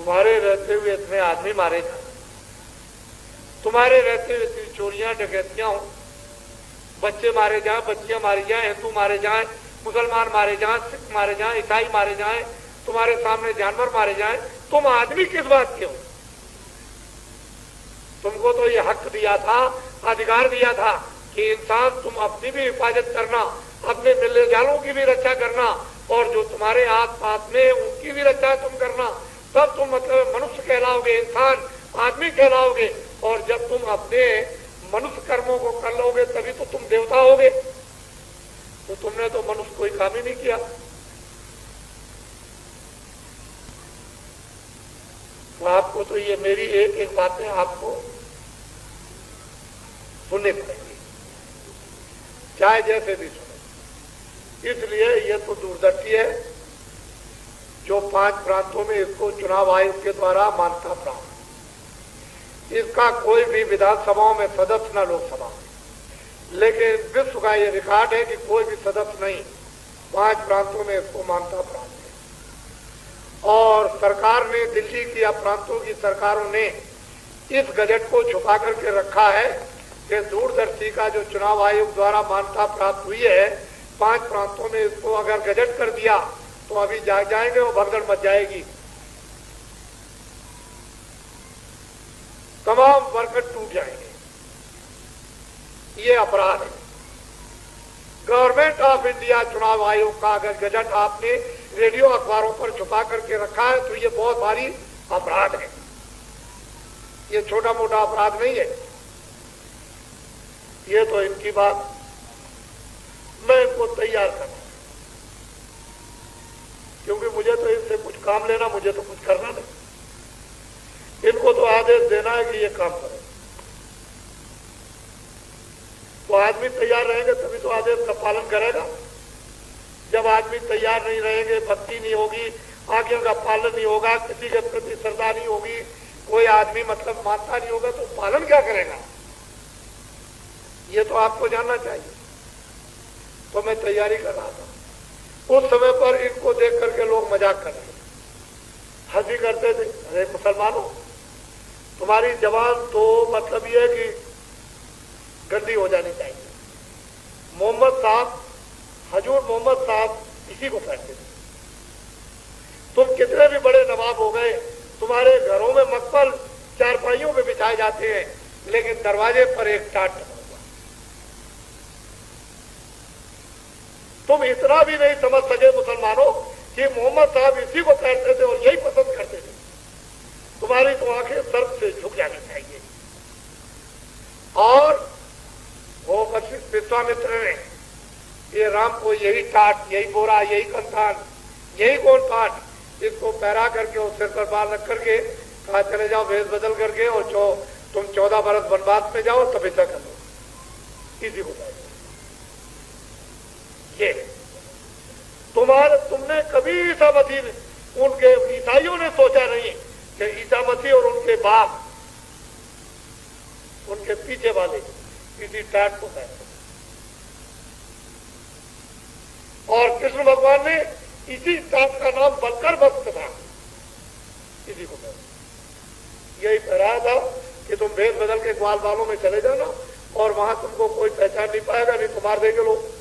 तुम्हारे रहते हुए इतने आदमी मारे जाए, तुम्हारे रहते हुए इतनी चोरियां डकैतियां हो, बच्चे मारे जाएं, बच्चियां मारी जाएं, हिंदू मारे जाएं, मुसलमान मारे जाएं, सिख मारे जाएं, ईसाई मारे जाएं, तुम्हारे सामने जानवर मारे जाएं, तुम आदमी किस बात के हो? तुमको तो ये हक दिया था, अधिकार दिया था कि इंसान तुम अपनी भी हिफाजत करना, अपने मिलने जालों की भी रक्षा करना, और जो तुम्हारे आस पास में उनकी भी रक्षा तुम करना, तब तुम मतलब मनुष्य कहलाओगे, इंसान आदमी कहलाओगे। और जब तुम अपने मनुष्य कर्मों को कर लोगे तभी तो तुम देवता होगे। तो तुमने तो मनुष्य कोई काम ही नहीं किया। तो आपको तो ये मेरी एक एक बातें आपको सुननी पड़ेगी, चाहे जैसे भी सुने। इसलिए ये तो दूरदर्शी है जो 5 प्रांतों में इसको चुनाव आयोग के द्वारा मान्यता प्राप्त। इसका कोई भी विधानसभाओं में सदस्य न लोकसभा में, लेकिन विश्व का ये रिकॉर्ड है कि कोई भी सदस्य नहीं 5 प्रांतों में इसको मान्यता प्राप्त है। और सरकार ने, दिल्ली की या प्रांतों की सरकारों ने इस गजट को छुपा करके रखा है कि दूरदर्शी का जो चुनाव आयोग द्वारा मान्यता प्राप्त हुई है 5 प्रांतों में, इसको अगर गजट कर दिया तो अभी जाग जाएंगे और भगदड़ मच जाएगी, तमाम वर्कर्स टूट जाएंगे। ये अपराध है। गवर्नमेंट ऑफ इंडिया चुनाव आयोग का अगर गजट आपने रेडियो अखबारों पर छुपा करके रखा है तो ये बहुत भारी अपराध है। ये छोटा मोटा अपराध नहीं है। ये तो इनकी बात, मैं इनको तैयार करना, क्योंकि मुझे तो इनसे कुछ काम लेना, मुझे तो कुछ करना नहीं। इनको तो आदेश देना है कि ये काम करो। तो आदमी तैयार रहेंगे तभी तो आदेश का पालन करेगा। जब आदमी तैयार नहीं रहेंगे, भक्ति नहीं होगी, आज्ञा का पालन नहीं होगा, किसी के प्रति श्रद्धा नहीं होगी, कोई आदमी मतलब मानता नहीं होगा, तो पालन क्या करेगा? ये तो आपको जानना चाहिए। तो मैं तैयारी कर रहा था। उस समय पर इनको देख करके लोग मजाक कर रहे थे, हंसी करते थे। अरे मुसलमानों, तुम्हारी जबान तो मतलब ये है कि गंदी हो जानी चाहिए। मोहम्मद साहब, हजूर मोहम्मद साहब इसी को कहते थे। तुम कितने भी बड़े नवाब हो गए, तुम्हारे घरों में मकबल चारपाइयों में बिछाए जाते हैं, लेकिन दरवाजे पर एक टाट लगा हुआ। तुम इतना भी नहीं समझ सके मुसलमानों कि मोहम्मद साहब इसी को कहते थे और यही पसंद करते थे। तुम्हारी तो आंखें सर्प से झुक जानी चाहिए। और वो वशिष्ठ विश्वामित्र ने ये राम को यही टाट, यही बोरा, यही कंठान, यही गोल पाट, इसको पैरा करके और सिर पर बाल रख करके कहा चले जाओ वेश बदल करके और तुम 14 बरस वनवास में जाओ, तपस्या कर लो। इसी को ये तुमने कभी ईसा मसीह, उनके ईसाइयों ने सोचा नहीं कि ईसा मसीह और उनके बाप, उनके पीछे वाले किसी टाट को कहते। और कृष्ण भगवान ने इसी टाट का नाम बलकर भक्त था, इसी को कहते। यही कहा था कि तुम भेद बदल के ग्वाल बालों में चले जाना और वहां तुमको कोई पहचान नहीं पाएगा, नहीं तो मार देंगे लोग।